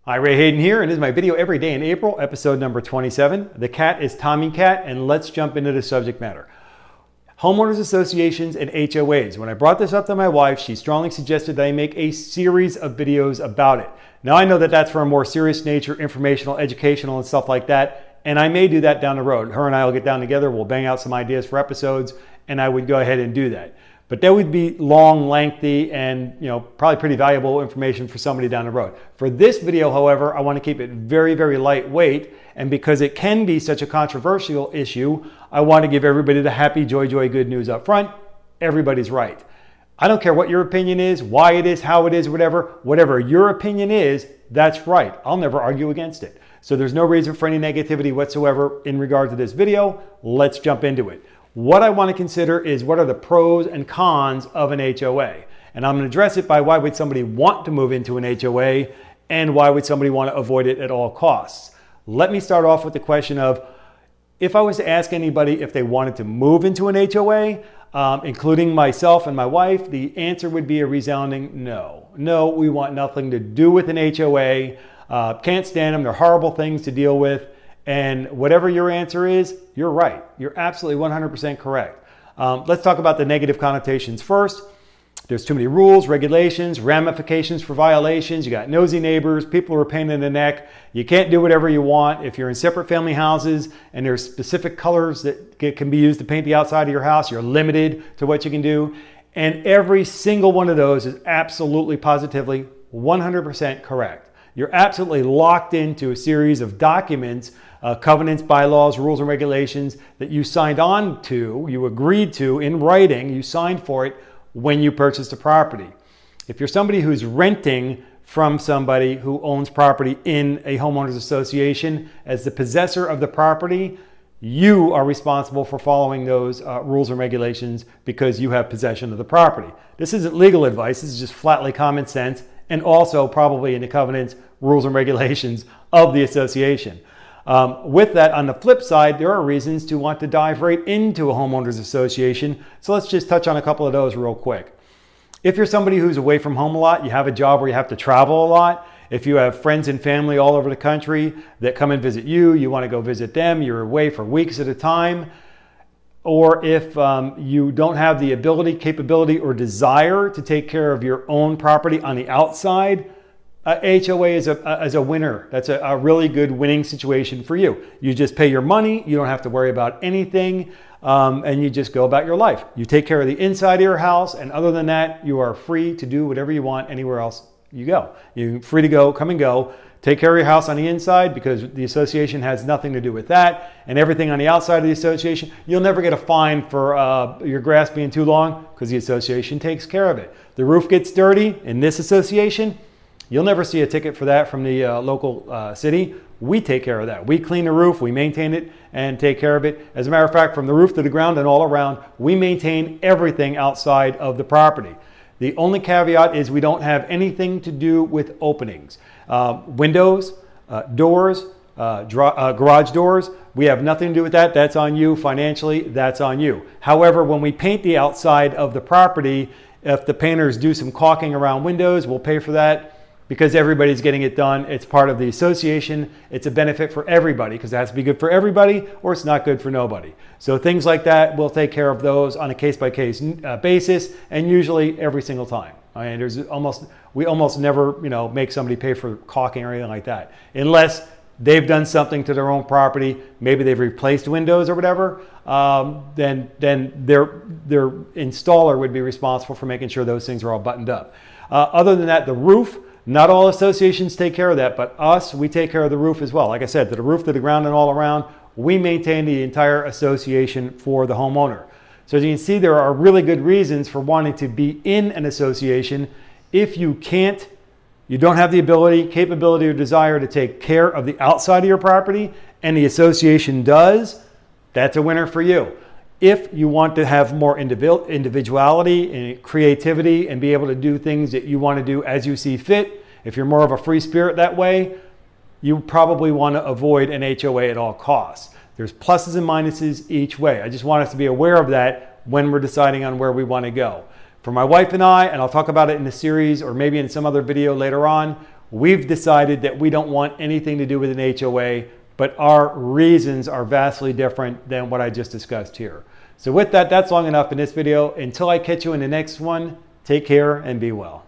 Hi, Ray Hayden here, and this is my video every day in April, episode number 27. The cat is Tommy Cat, and let's jump into the subject matter. Homeowners associations and HOAs. When I brought this up to my wife, she strongly suggested that I make a series of videos about it. Now I know that that's for a more serious nature, informational, educational, and stuff like that, and I may do that down the road. Her and I will get down together, we'll bang out some ideas for episodes, and I would go ahead and do that. But that would be long, lengthy, and probably pretty valuable information for somebody down the road. For this video, however, I want to keep it very, very lightweight. And because it can be such a controversial issue, I want to give everybody the happy, joy, good news up front. Everybody's right. I don't care what your opinion is, why it is, how it is, whatever your opinion is, that's right. I'll never argue against it. So there's no reason for any negativity whatsoever in regard to this video. Let's jump into it. What I want to consider is what are the pros and cons of an HOA. And I'm going to address it by why would somebody want to move into an HOA and why would somebody want to avoid it at all costs. Let me start off with the question of, if I was to ask anybody if they wanted to move into an HOA, including myself and my wife, the answer would be a resounding no. No, we want nothing to do with an HOA. Can't stand them. They're horrible things to deal with. And whatever your answer is, you're right. You're absolutely 100% correct. Let's talk about the negative connotations first. There's too many rules, regulations, ramifications for violations. You got nosy neighbors, people who are a pain in the neck. You can't do whatever you want. If you're in separate family houses and there's specific colors that can be used to paint the outside of your house, you're limited to what you can do. And every single one of those is absolutely, positively, 100% correct. You're absolutely locked into a series of documents, covenants, bylaws, rules, and regulations that you signed on to, you agreed to in writing, you signed for it when you purchased a property. If you're somebody who's renting from somebody who owns property in a homeowners association, as the possessor of the property, you are responsible for following those rules and regulations because you have possession of the property. This isn't legal advice, this is just flatly common sense, and also probably in the covenants, rules, and regulations of the association. With that, on the flip side, there are reasons to want to dive right into a homeowners association. So let's just touch on a couple of those real quick. If you're somebody who's away from home a lot, you have a job where you have to travel a lot, if you have friends and family all over the country that come and visit you, you want to go visit them, you're away for weeks at a time, or if you don't have the ability, capability, or desire to take care of your own property on the outside, HOA is a winner. That's a really good winning situation for you. You just pay your money, you don't have to worry about anything, and you just go about your life. You take care of the inside of your house, and other than that, you are free to do whatever you want anywhere else you go. You're free to go, come and go. Take care of your house on the inside because the association has nothing to do with that, and everything on the outside of the association, you'll never get a fine for your grass being too long because the association takes care of it. The roof gets dirty in this association, you'll never see a ticket for that from the local city. We take care of that. We clean the roof, we maintain it, and take care of it. As a matter of fact, from the roof to the ground and all around, we maintain everything outside of the property. The only caveat is we don't have anything to do with openings. Windows, doors, garage doors, we have nothing to do with that. That's on you. Financially, that's on you. However, when we paint the outside of the property, if the painters do some caulking around windows, we'll pay for that because everybody's getting it done. It's part of the association. It's a benefit for everybody because it has to be good for everybody or it's not good for nobody. So things like that, we'll take care of those on a case-by-case basis and usually every single time. I mean, we almost never, make somebody pay for caulking or anything like that, unless they've done something to their own property. Maybe they've replaced windows or whatever. Then their installer would be responsible for making sure those things are all buttoned up. Other than that, the roof. Not all associations take care of that, but us, we take care of the roof as well. Like I said, to the roof, to the ground, and all around, we maintain the entire association for the homeowner. So as you can see, there are really good reasons for wanting to be in an association. If you can't, you don't have the ability, capability, or desire to take care of the outside of your property, and the association does, that's a winner for you. If you want to have more individuality and creativity and be able to do things that you want to do as you see fit, if you're more of a free spirit that way, you probably want to avoid an HOA at all costs. There's pluses and minuses each way. I just want us to be aware of that when we're deciding on where we want to go. For my wife and I, and I'll talk about it in the series or maybe in some other video later on, we've decided that we don't want anything to do with an HOA, but our reasons are vastly different than what I just discussed here. So with that, that's long enough in this video. Until I catch you in the next one, take care and be well.